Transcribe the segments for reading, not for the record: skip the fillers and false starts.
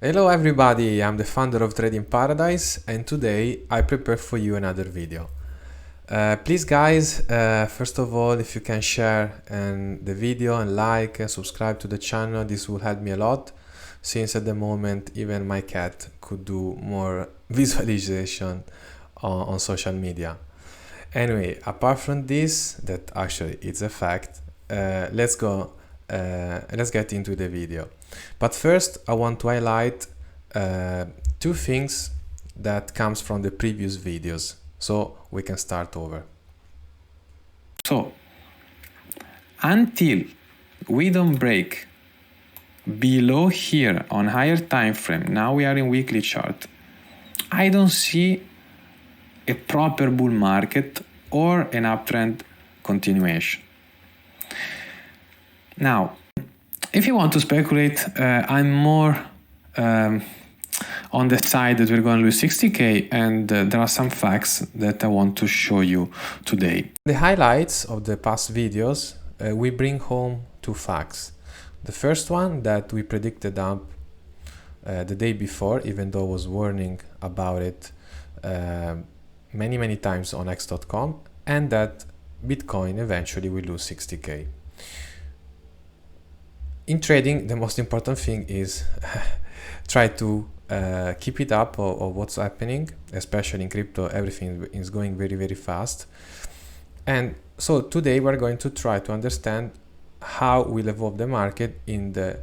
Hello everybody, I'm the founder of Trading Paradise and today I prepare for you another video. Please guys, first of all, if you can share the video and like and subscribe to the channel, this will help me a lot, since at the moment even my cat could do more visualization on social media. Anyway, apart from this, that actually it's a fact, let's get into the video. But first I want to highlight two things that comes from the previous videos, so we can start over. So until we don't break below here on higher time frame, now we are in weekly chart, I don't see a proper bull market or an uptrend continuation. Now, if you want to speculate, I'm more on the side that we're going to lose 60k, and there are some facts that I want to show you today. The highlights of the past videos, we bring home two facts. The first one, that we predicted up the day before, even though I was warning about it many times on x.com, and that Bitcoin eventually will lose 60k. In trading, the most important thing is try to keep it up of what's happening, especially in crypto. Everything is going very fast. And so today we're going to try to understand how will evolve the market in the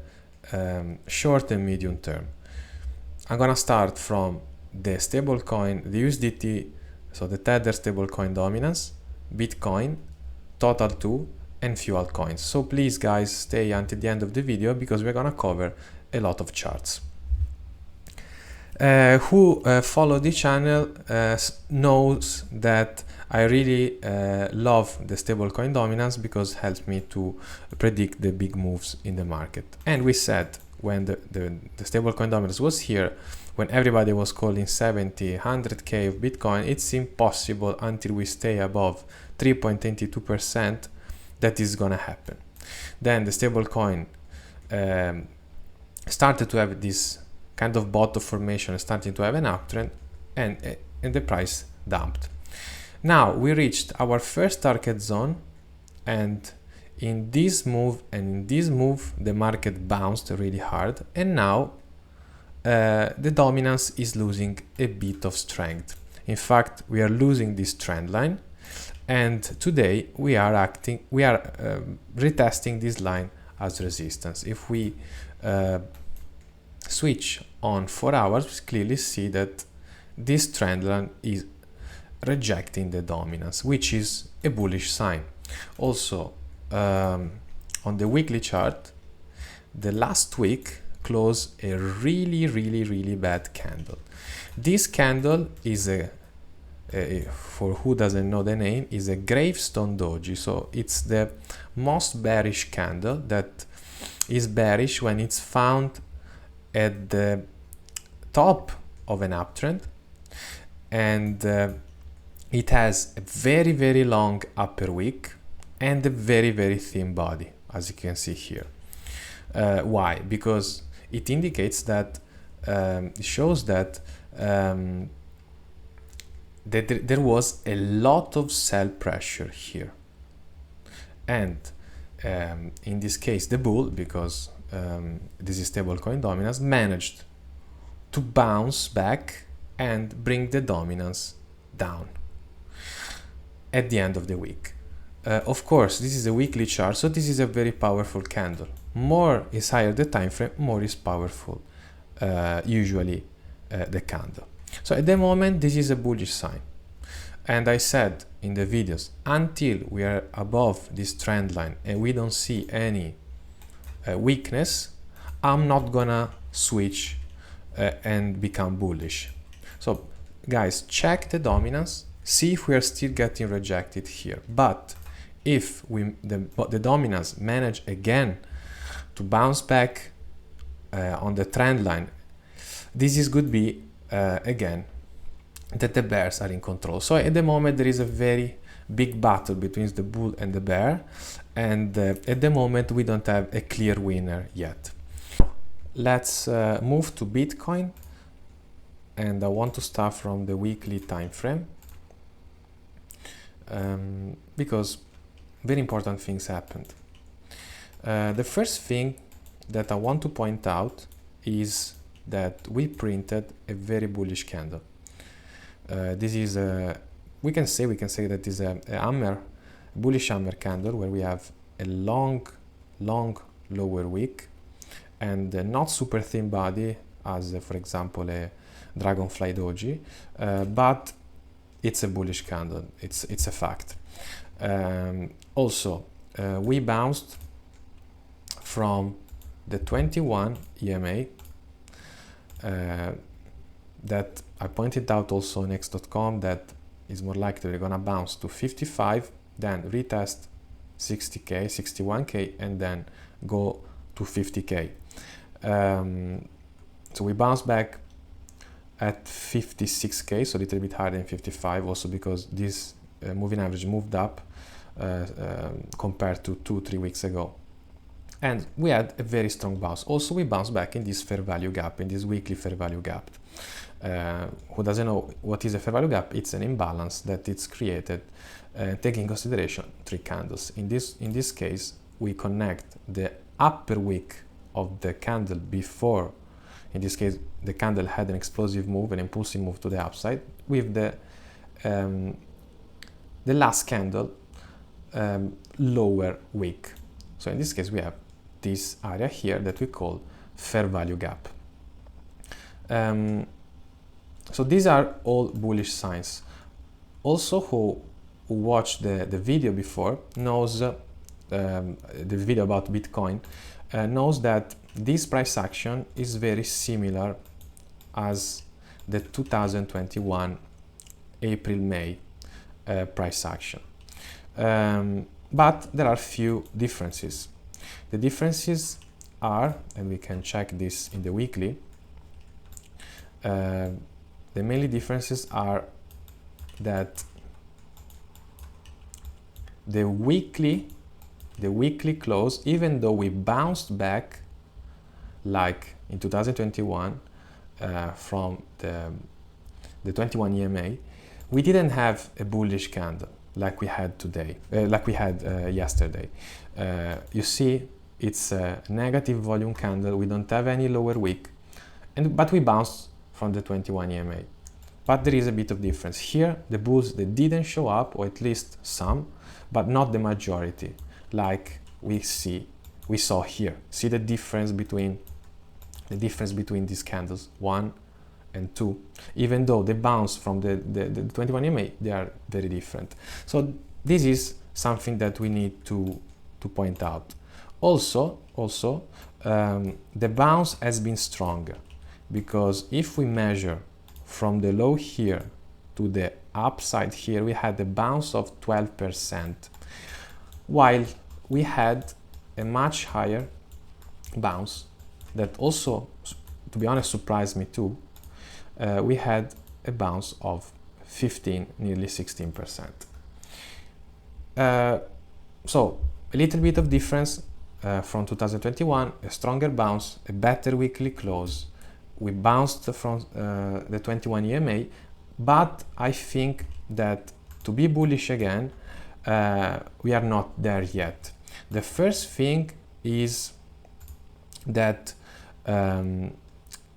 short and medium term. I'm gonna start from the stablecoin, the USDT, so the Tether stablecoin Dominance, Bitcoin, Total 2, and few altcoins. So please guys, stay until the end of the video because we're gonna cover a lot of charts. Who follow the channel knows that I really love the stablecoin Dominance because it helps me to predict the big moves in the market. And we said when the stablecoin Dominance was here, when everybody was calling 70, 100k of Bitcoin, it's impossible until we stay above 3.22% that is gonna happen. Then the stablecoin started to have this kind of bottom formation, starting to have an uptrend, and the price dumped. Now we reached our first target zone, and in this move the market bounced really hard, and now the dominance is losing a bit of strength. In fact, we are losing this trend line, and today we are retesting this line as resistance. If we switch on 4 hours, we clearly see that this trend line is rejecting the dominance, which is a bullish sign. Also, on the weekly chart, the last week closed a really bad candle. This candle is for who doesn't know the name, is a gravestone doji. So it's the most bearish candle that is bearish when it's found at the top of an uptrend, and it has a very long upper wick and a very thin body, as you can see here. Why? Because it indicates that it shows that there was a lot of sell pressure here, and in this case the bull, because this is stablecoin Dominance, managed to bounce back and bring the dominance down at the end of the week. Of course, this is a weekly chart, so this is a very powerful candle. More is higher the time frame, more is powerful usually the candle. So at the moment this is a bullish sign, and I said in the videos, until we are above this trend line and we don't see any weakness, I'm not gonna switch and become bullish. So guys, check the dominance, see if we are still getting rejected here. But if the dominance manage again to bounce back on the trend line, this could be again that the bears are in control. So at the moment there is a very big battle between the bull and the bear, and at the moment we don't have a clear winner yet. let's move to Bitcoin, and I want to start from the weekly time frame because very important things happened. The first thing that I want to point out is that we printed a very bullish candle. This is we can say that is a bullish hammer candle where we have a long lower wick and a not super thin body as for example a dragonfly doji, but it's a bullish candle. It's a fact. Also, we bounced from the 21 EMA that I pointed out also on X.com that is more likely we're gonna bounce to 55, then retest 60k, 61k, and then go to 50k. So we bounced back at 56k, so a little bit higher than 55, also because this moving average moved up compared to 2-3 weeks ago. And we had a very strong bounce. Also, we bounced back in this fair value gap, in this weekly fair value gap. Who doesn't know what is a fair value gap? It's an imbalance that it's created taking in consideration 3 candles. In this case, we connect the upper wick of the candle before. In this case, the candle had an explosive move, an impulsive move to the upside, with the last candle lower wick. So in this case, we have this area here that we call fair value gap. So these are all bullish signs. Also, who watched the video before knows the video about Bitcoin knows that this price action is very similar as the 2021 April-May price action. But there are few differences. The differences are, and we can check this in the weekly, the mainly differences are that the weekly close, even though we bounced back like in 2021 from the 21 EMA, we didn't have a bullish candle like we had today, yesterday. You see, it's a negative volume candle. We don't have any lower wick, but we bounced from the 21 EMA. But there is a bit of difference here. The bulls, they didn't show up, or at least some, but not the majority, like we saw here. See the difference between these candles 1 and 2, even though they bounce from the 21 EMA, they are very different. So this is something that we need to point out. Also, the bounce has been stronger, because if we measure from the low here to the upside here, we had a bounce of 12%, while we had a much higher bounce that also, to be honest, surprised me too. We had a bounce of 15, nearly 16%. So a little bit of difference from 2021, a stronger bounce, a better weekly close. We bounced from the 21 EMA, but I think that to be bullish again, we are not there yet. The first thing is that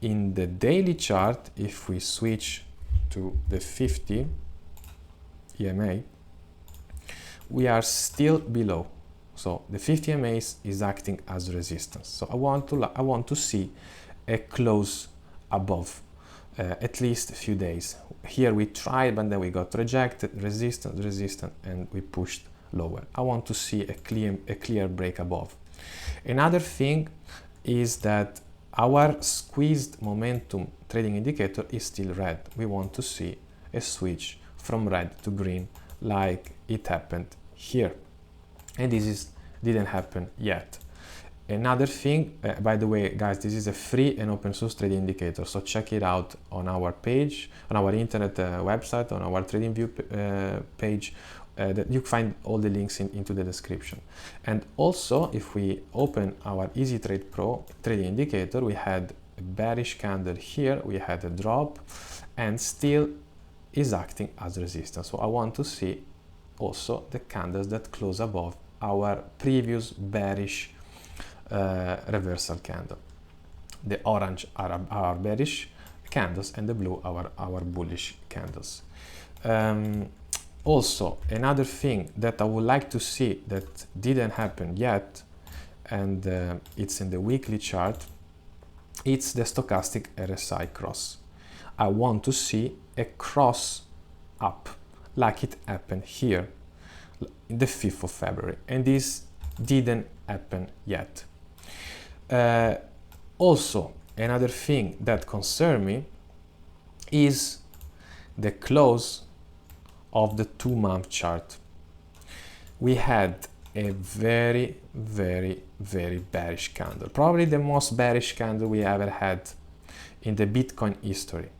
in the daily chart, if we switch to the 50 EMA, we are still below. So the 50 EMA is acting as resistance. So I want to see a close above at least a few days. Here we tried, but then we got rejected, resistance, and we pushed lower. I want to see a clear break above. Another thing is that our squeezed momentum trading indicator is still red. We want to see a switch from red to green like it happened here. And this didn't happen yet. Another thing, by the way, guys, this is a free and open source trading indicator, so check it out on our page, on our internet website, on our Tradingview page, that you find all the links into the description. And also, if we open our Easy Trade Pro trading indicator, we had a bearish candle here, we had a drop, and still is acting as resistance. So I want to see also the candles that close above our previous bearish reversal candle. The orange are our bearish candles and the blue our bullish candles. Also, another thing that I would like to see that didn't happen yet, and it's in the weekly chart, it's the stochastic RSI cross. I want to see a cross up like it happened here in the 5th of February, and this didn't happen yet. Also, another thing that concerns me is the close of the 2-month chart. We had a very, very, very bearish candle, probably the most bearish candle we ever had in the Bitcoin history.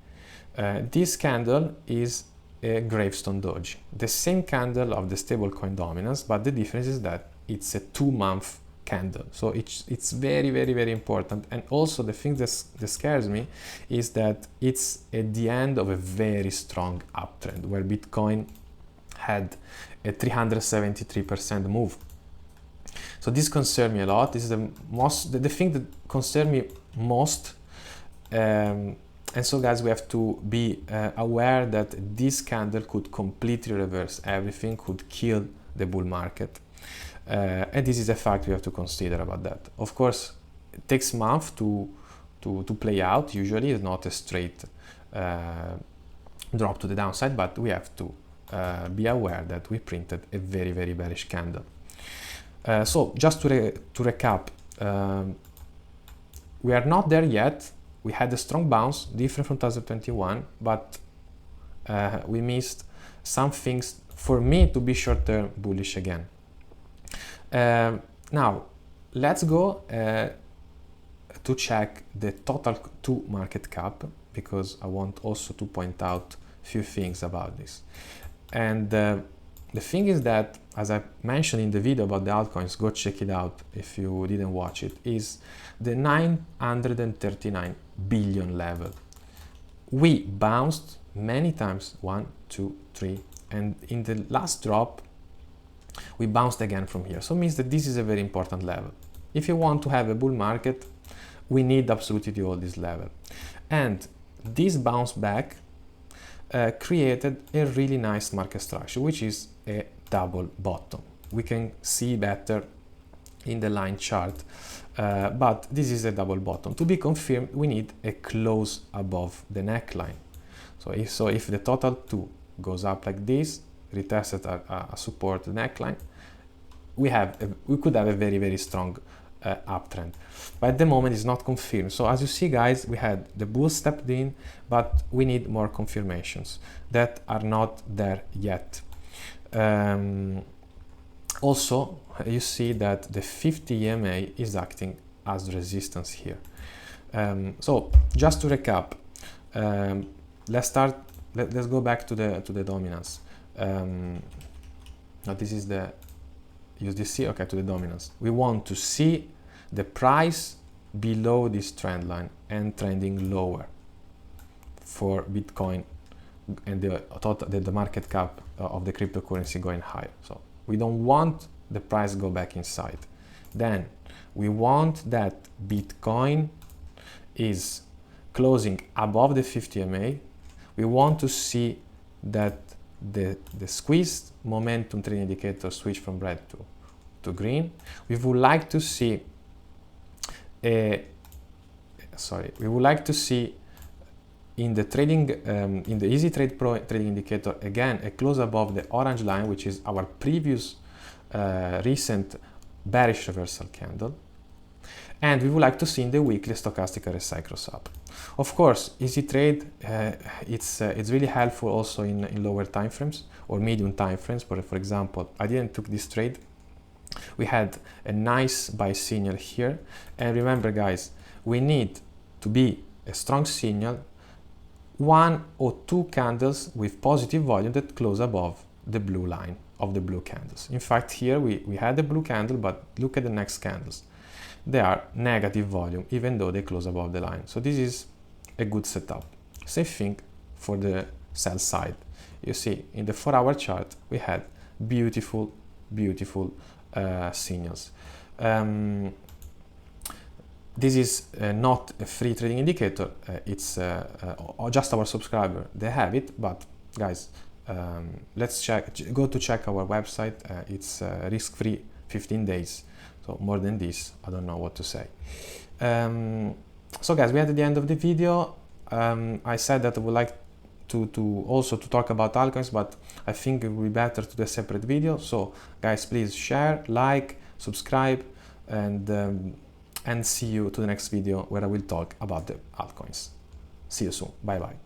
This candle is a gravestone doji, the same candle of the stablecoin dominance, but the difference is that it's a 2-month candle. So it's very, very, very important. And also the thing that scares me is that it's at the end of a very strong uptrend where Bitcoin had a 373% move. So this concerns me a lot. This is the thing that concerns me most. And so guys, we have to be aware that this candle could completely reverse everything, could kill the bull market. And this is a fact we have to consider about that. Of course, it takes months to play out. Usually it's not a straight drop to the downside, but we have to be aware that we printed a very, very bearish candle. So just to recap, we are not there yet. We had a strong bounce, different from 2021, but we missed some things for me to be short-term bullish again. Now, let's go to check the total 2 market cap, because I want also to point out a few things about this. And the thing is that, as I mentioned in the video about the altcoins, go check it out if you didn't watch it, is the 939 billion level. We bounced many times, 1, 2, 3, and in the last drop, we bounced again from here. So it means that this is a very important level. If you want to have a bull market, we need absolutely to hold this level. And this bounce back created a really nice market structure, which is a double bottom. We can see better in the line chart, but this is a double bottom. To be confirmed, we need a close above the neckline. So if the total 2 goes up like this, retested a support neckline, we could have a very, very strong uptrend. But at the moment it's not confirmed. So as you see, guys, we had the bull stepped in, but we need more confirmations that are not there yet. Also, you see that the 50 EMA is acting as resistance here. So just to recap, let's go back to the dominance. Now this is the USDC, okay, to the dominance. We want to see the price below this trend line and trending lower for Bitcoin and the market cap of the cryptocurrency going higher. So we don't want the price go back inside. Then we want that Bitcoin is closing above the 50 EMA. We want to see that the squeezed momentum trading indicator switch from red to green. We would like to see in the trading in the Easy Trade Pro trading indicator again a close above the orange line, which is our previous recent bearish reversal candle, and we would like to see in the weekly stochastic RSI cross up. Of course, Easy Trade it's really helpful also in lower time frames or medium time frames. But for example, I didn't took this trade. We had a nice buy signal here, and remember, guys, we need to be a strong signal, 1 or 2 candles with positive volume that close above the blue line. of the blue candles. In fact, here we had the blue candle, but look at the next candles. They are negative volume, even though they close above the line. So this is a good setup. Same thing for the sell side. You see, in the 4-hour chart, we had beautiful signals. This is not a free trading indicator. It's just our subscriber. They have it, but guys, let's go to check our website. It's risk-free 15 days. So more than this, I don't know what to say. So guys, we are at the end of the video. I said that I would like to also talk about altcoins, but I think it will be better to do a separate video. So guys, please share, like, subscribe, and see you to the next video where I will talk about the altcoins. See you soon. Bye bye.